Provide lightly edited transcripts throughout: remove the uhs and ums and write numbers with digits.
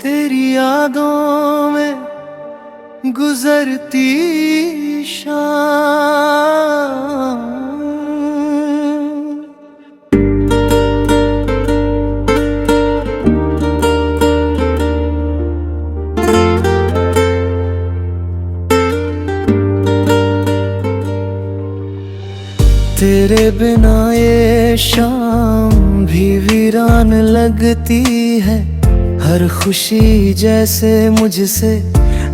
तेरी यादों में गुजरती शाम। तेरे बिना ये शाम भी वीरान लगती है। हर खुशी जैसे मुझसे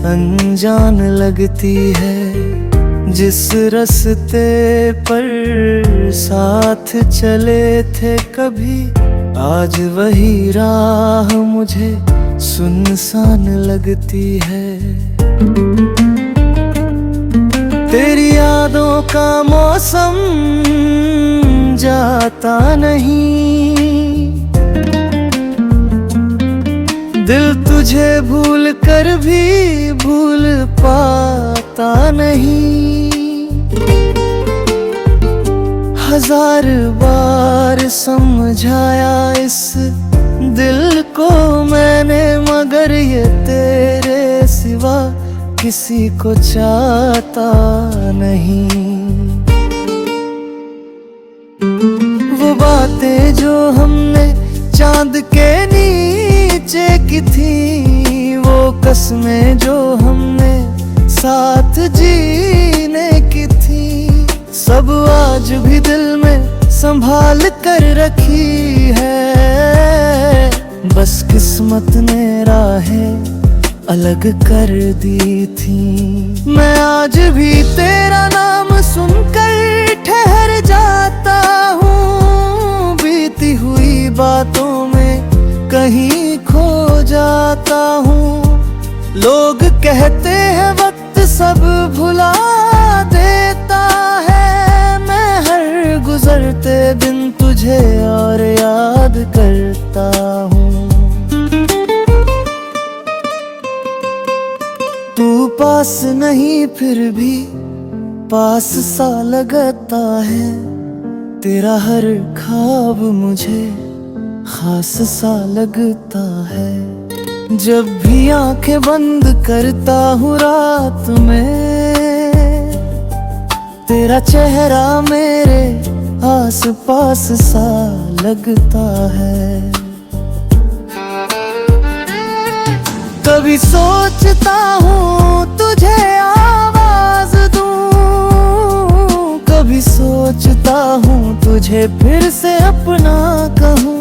अनजान लगती है। जिस रास्ते पर साथ चले थे कभी, आज वही राह मुझे सुनसान लगती है। तेरी यादों का मौसम जाता नहीं, दिल तुझे भूल कर भी भूल पाता नहीं। हजार बार समझाया इस दिल को मैंने, मगर ये तेरे सिवा किसी को चाहता नहीं। वो बातें जो हमने चांद के नीचे की थी, वो कसमें जो हमने साथ जीने की थी, सब आज भी दिल में संभाल कर रखी है। बस किस्मत ने राहें अलग कर दी थी। मैं आज भी तेरा नाम सुनकर ठहर जाता हूँ, बीती हुई बातों में कहीं खो जाता हूँ। लोग कहते हैं वक्त सब भुला देता है, मैं हर गुजरते दिन तुझे और याद करता हूँ। तू पास नहीं फिर भी पास सा लगता है। तेरा हर ख्वाब मुझे खास सा लगता है। जब भी आंखें बंद करता हूँ रात में, तेरा चेहरा मेरे आस पास सा लगता है। कभी सोचता हूँ तुझे आवाज दूँ, कभी सोचता हूँ तुझे फिर से अपना कहूँ।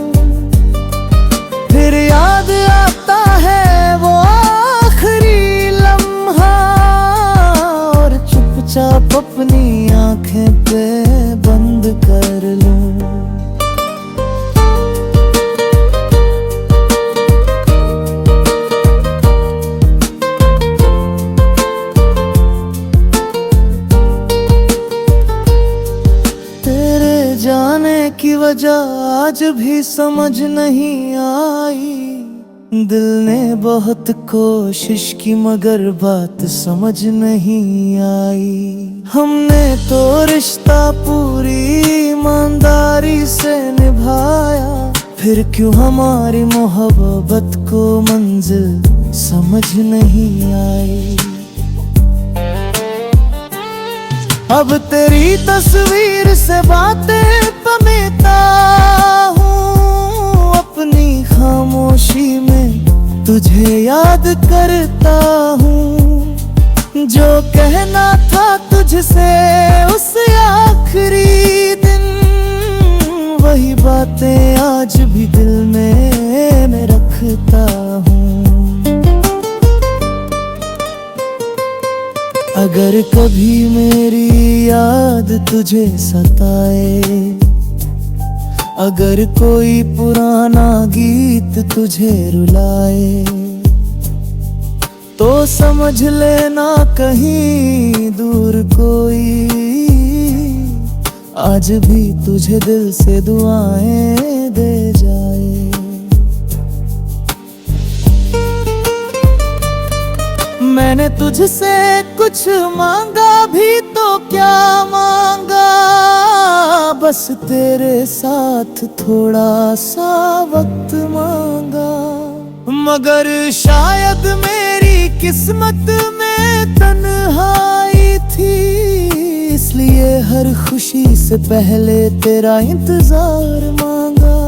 फिर याद आता है वो आखिरी लम्हा, और चुपचाप अपनी आंखें पे बंद कर लूँ। जाने की वजह आज भी समझ नहीं आई। दिल ने बहुत कोशिश की मगर बात समझ नहीं आई। हमने तो रिश्ता पूरी ईमानदारी से निभाया, फिर क्यों हमारी मोहब्बत को मंजिल समझ नहीं आई। अब तेरी तस्वीर से बातें पमेता हूँ, अपनी खामोशी में तुझे याद करता हूँ। जो कहना था तुझसे उस आखिरी दिन, वही बातें आज भी दिल में मैं रखता हूँ। अगर कभी मेरी याद तुझे सताए, अगर कोई पुराना गीत तुझे रुलाए, तो समझ लेना कहीं दूर कोई आज भी तुझे दिल से दुआएं दे जाए। मैंने तुझसे कुछ मांगा भी तो क्या मांगा, बस तेरे साथ थोड़ा सा वक्त मांगा। मगर शायद मेरी किस्मत में तन्हाई थी, इसलिए हर खुशी से पहले तेरा इंतजार मांगा।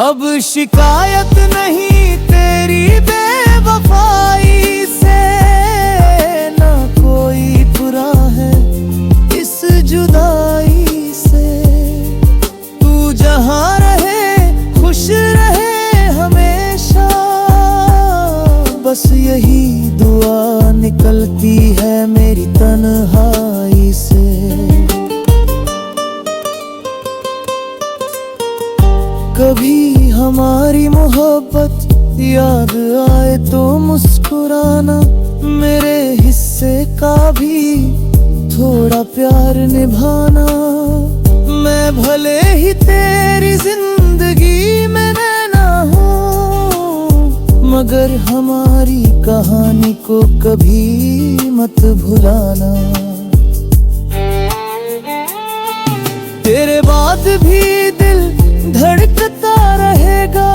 अब शिकायत नहीं तेरी बेवफाई से, ना कोई बुरा है इस जुदाई से। तू जहाँ रहे खुश रहे हमेशा, बस यही दुआ निकलती है मेरी तन्हाई से। कभी हमारी मोहब्बत याद आए तो मुस्कुराना, मेरे हिस्से का भी थोड़ा प्यार निभाना। मैं भले ही तेरी जिंदगी में ना हूँ, मगर हमारी कहानी को कभी मत भुलाना। तेरे बाद भी दिल धड़कता रहेगा,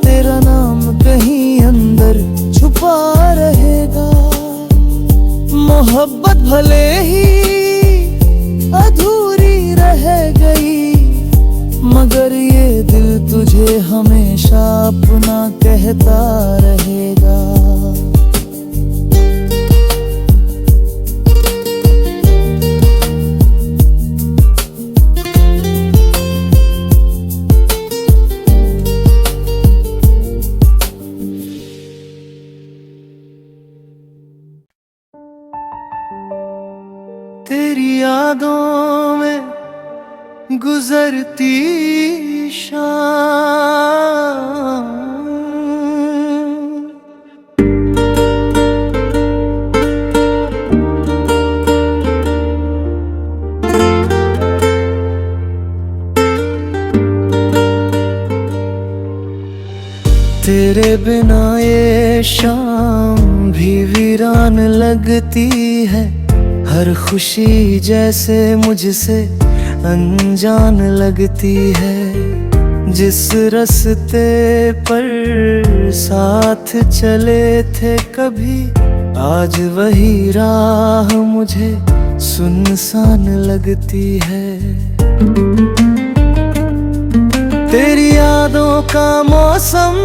तेरा नाम कहीं अंदर छुपा रहेगा। मोहब्बत भले ही अधूरी रह गई, मगर ये दिल तुझे हमेशा अपना कहता रहेगा। तेरी यादों में गुजरती शाम, तेरे बिना ये शाम भी वीरान लगती है। हर खुशी जैसे मुझसे अनजान लगती है। जिस रास्ते पर साथ चले थे कभी, आज वही राह मुझे सुनसान लगती है। तेरी यादों का मौसम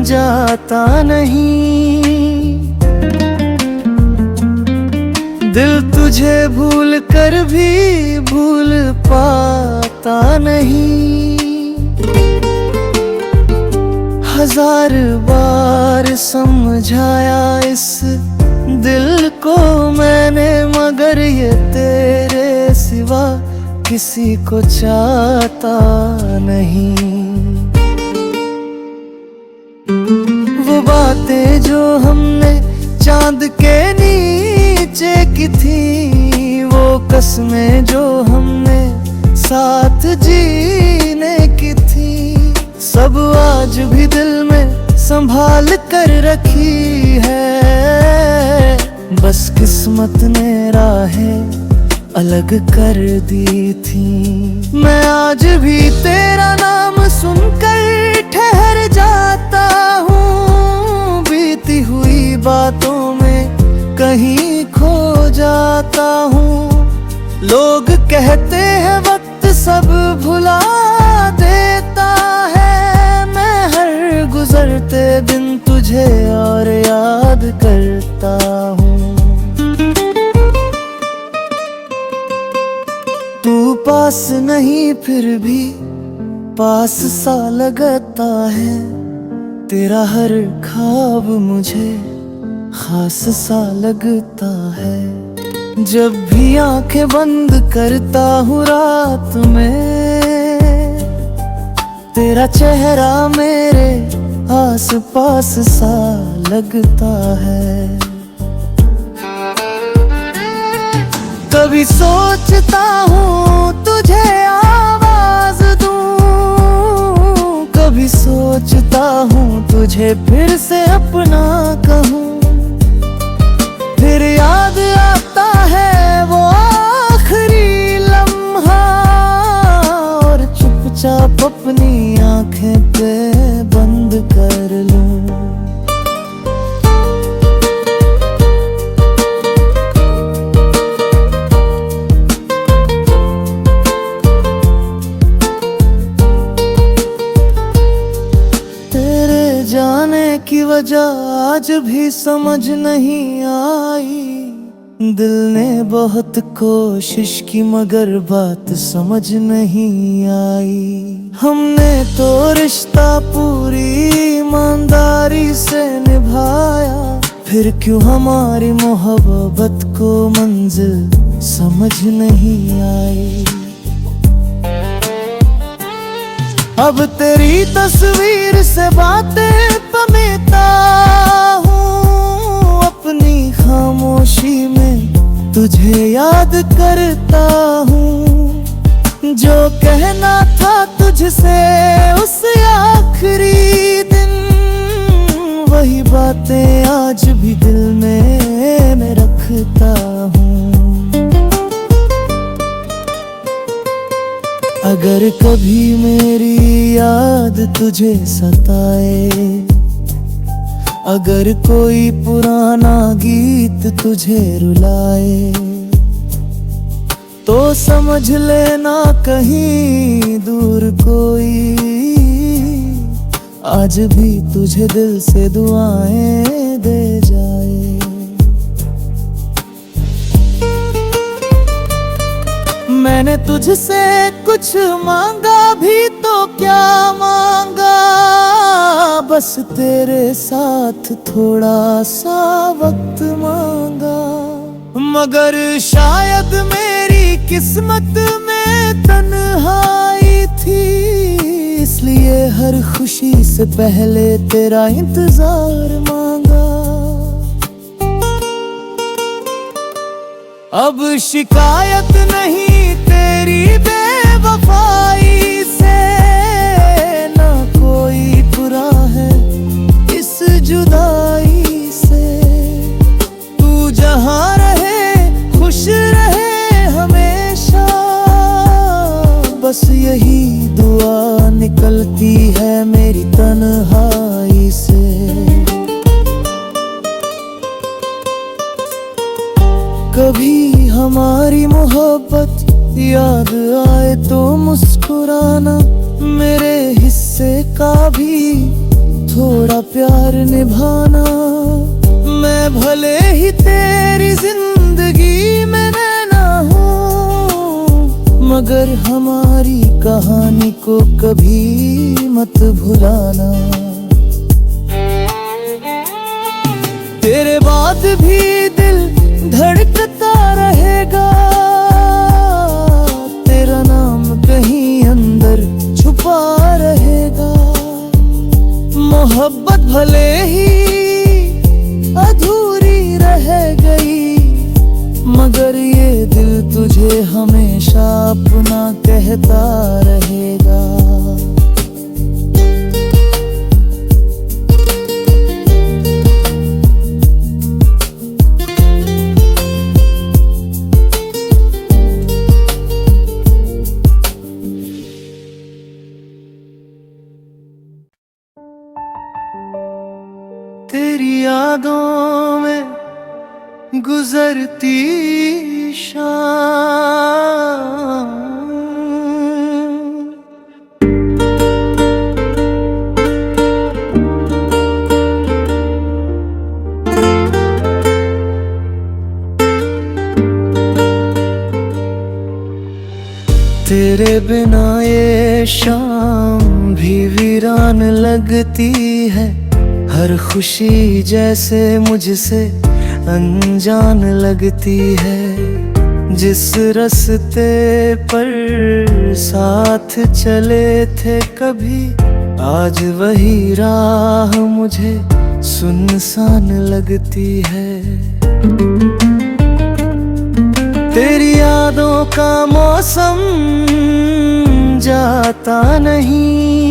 जाता नहीं, दिल तुझे भूल कर भी भूल पाता नहीं। हजार बार समझाया इस दिल को मैंने, मगर ये तेरे सिवा किसी को चाहता नहीं। वो बातें जो हमने चांद के नीचे की थी, वो कसमें जो हमने साथ जीने की थी, सब आज भी दिल में संभाल कर रखी है। बस किस्मत ने राहें अलग कर दी थी। मैं आज भी तेरा नाम सुनकर ठहर जाता हूँ, बीती हुई बातों में कहीं खो जाता हूँ। लोग कहते हैं वक्त सब भुला देता है, मैं हर गुजरते दिन तुझे और याद करता हूँ। तू पास नहीं फिर भी पास सा लगता है, तेरा हर ख्वाब मुझे खास सा लगता है। जब भी आंखें बंद करता हूँ रात में, तेरा चेहरा मेरे आस पास सा लगता है। कभी सोचता हूँ तुझे आवाज दूँ, कभी सोचता हूँ तुझे फिर से अपना कहूँ। फिर याद आता है वो आखिरी लम्हा, वजह आज भी समझ नहीं आई। दिल ने बहुत कोशिश की मगर बात समझ नहीं आई। हमने तो रिश्ता पूरी ईमानदारी से निभाया, फिर क्यों हमारी मोहब्बत को मंजिल समझ नहीं आई। अब तेरी तस्वीर से बातें पमेता हूँ, अपनी खामोशी में तुझे याद करता हूँ। जो कहना था तुझसे उस आखिरी दिन, वही बातें आज भी दिल में मैं रखता हूँ। अगर कभी मेरी याद तुझे सताए, अगर कोई पुराना गीत तुझे रुलाए, तो समझ लेना कहीं दूर कोई आज भी तुझे दिल से दुआएं दे जाए। मैंने तुझसे कुछ मांगा भी तो क्या मांगा, बस तेरे साथ थोड़ा सा वक्त मांगा। मगर शायद मेरी किस्मत में तन्हाई थी, इसलिए हर खुशी से पहले तेरा इंतजार मांगा। अब शिकायत नहीं तेरी बेवफाई से, ना कोई बुरा है इस जुदाई से। तू जहाँ रहे खुश रहे हमेशा, बस यही दुआ निकलती है मेरी तन्हाई से। कभी हमारी मोहब्बत याद आए तो मुस्कुराना, मेरे हिस्से का भी थोड़ा प्यार निभाना। मैं भले ही तेरी जिंदगी में ना हूँ, मगर हमारी कहानी को कभी मत भुलाना। तेरे बाद भी दिल धड़कता रहेगा, तेरा नाम कहीं अंदर छुपा रहेगा। मोहब्बत भले ही अधूरी रह गई, मगर ये दिल तुझे हमेशा अपना कहता रहेगा। तेरी यादों में गुजरती शाम, तेरे बिना ये शाम भी वीरान लगती है। हर खुशी जैसे मुझसे अनजान लगती है। जिस रास्ते पर साथ चले थे कभी, आज वही राह मुझे सुनसान लगती है। तेरी यादों का मौसम जाता नहीं,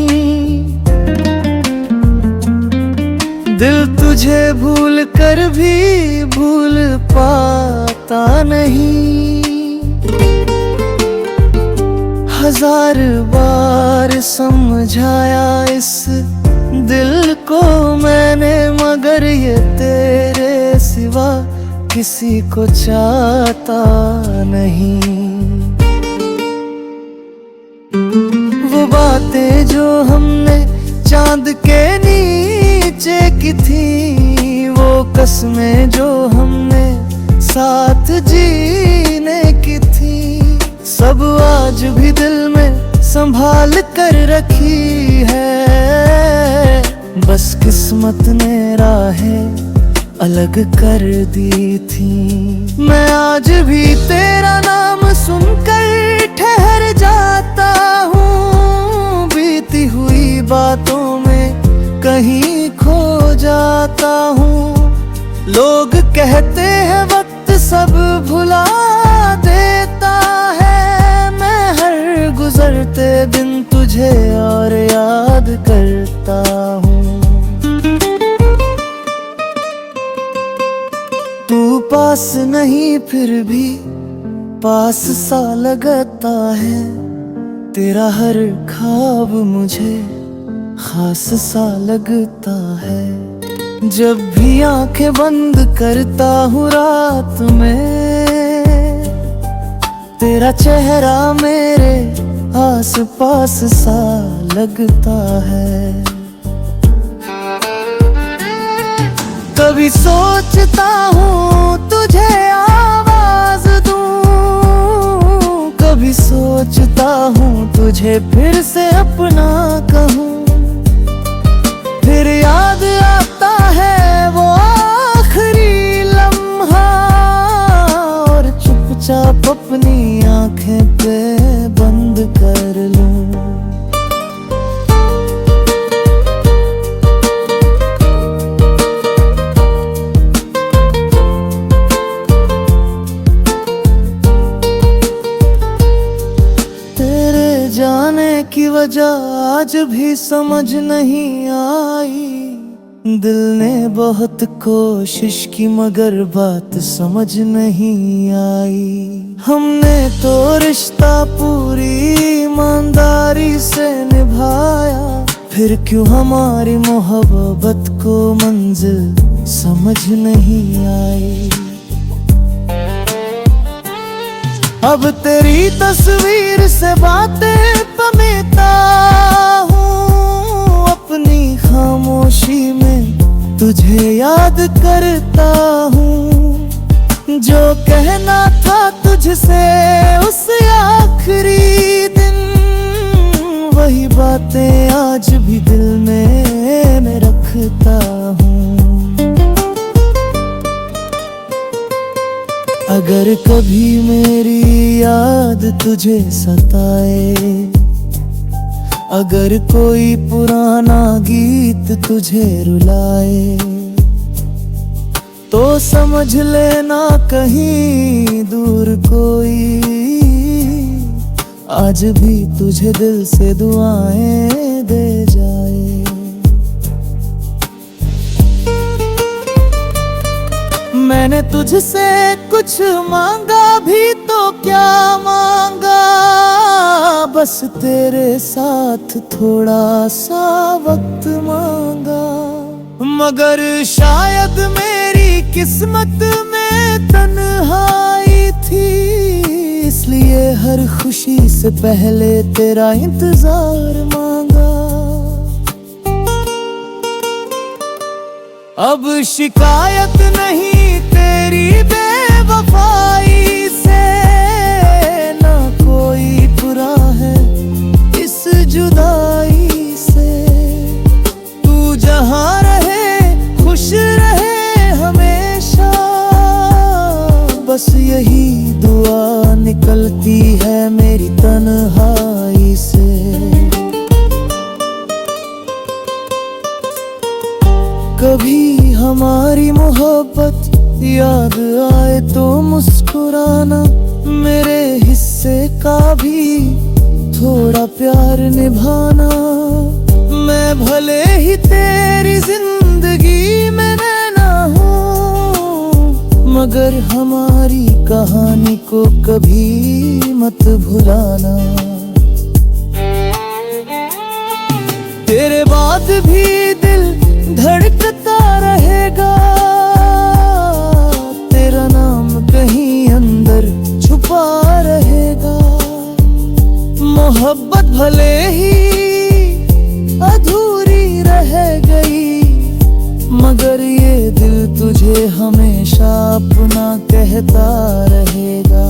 दिल तुझे भूल कर भी भूल पाता नहीं। हजार बार समझाया इस दिल को मैंने, मगर ये तेरे सिवा किसी को चाहता नहीं। वो बातें जो हमने चांद के नीचे की थी, सब आज भी दिल में संभाल कर रखी है। बस किस्मत ने राहें अलग कर दी थी। मैं आज भी तेरा नाम सुनकर ठहर जाता हूँ, बीती हुई बातों में कहीं खो जाता हूँ। लोग कहते हैं वक्त सब भुला देता है, मैं हर गुजरते दिन तुझे और याद करता हूँ। तू पास नहीं फिर भी पास सा लगता है, तेरा हर ख्वाब मुझे खास सा लगता है। जब भी आंखें बंद करता हूँ रात में, तेरा चेहरा मेरे आस पास सा लगता है। कभी सोचता हूँ तुझे आवाज दूँ, कभी सोचता हूँ तुझे फिर से अपना कहूँ। फिर याद आता है वो आखिरी लम्हा, और चुपचाप अपनी आंखें पे बंद कर लूं। तेरे जाने की वजह आज भी समझ नहीं आई। दिल ने बहुत कोशिश की मगर बात समझ नहीं आई। हमने तो रिश्ता पूरी ईमानदारी से निभाया, फिर क्यों हमारी मोहब्बत को मंजिल समझ नहीं आई। अब तेरी तस्वीर से बातें पमेता हूँ, अपनी खामोशी में तुझे याद करता हूँ। जो कहना था तुझसे उस आखिरी दिन, वही बातें आज भी दिल में मैं रखता हूँ। अगर कभी मेरी याद तुझे सताए, अगर कोई पुराना गीत तुझे रुलाए, तो समझ लेना कहीं दूर कोई आज भी तुझे दिल से दुआएं दे जाए। मैंने तुझसे कुछ मांगा भी तो क्या मांगा, बस तेरे साथ थोड़ा सा वक्त मांगा। मगर शायद मेरी किस्मत में तन्हाई थी, इसलिए हर खुशी से पहले तेरा इंतजार मांगा। अब शिकायत नहीं तेरी बेवफाई से, ना कोई बुरा है इस जुदाई से। तू जहाँ रहे खुश रहे हमेशा, बस यही दुआ निकलती है मेरी तन्हाई से। कभी हमारी मोहब्बत याद आए तो मुस्कुराना, मेरे हिस्से का भी थोड़ा प्यार निभाना। मैं भले ही तेरी जिंदगी में ना हूँ, मगर हमारी कहानी को कभी मत भुलाना। तेरे बाद भी दिल धड़कता रहेगा, तेरा नाम कहीं अंदर छुपा रहेगा। मोहब्बत भले ही अधूरी रह गई, मगर ये दिल तुझे हमेशा अपना कहता रहेगा।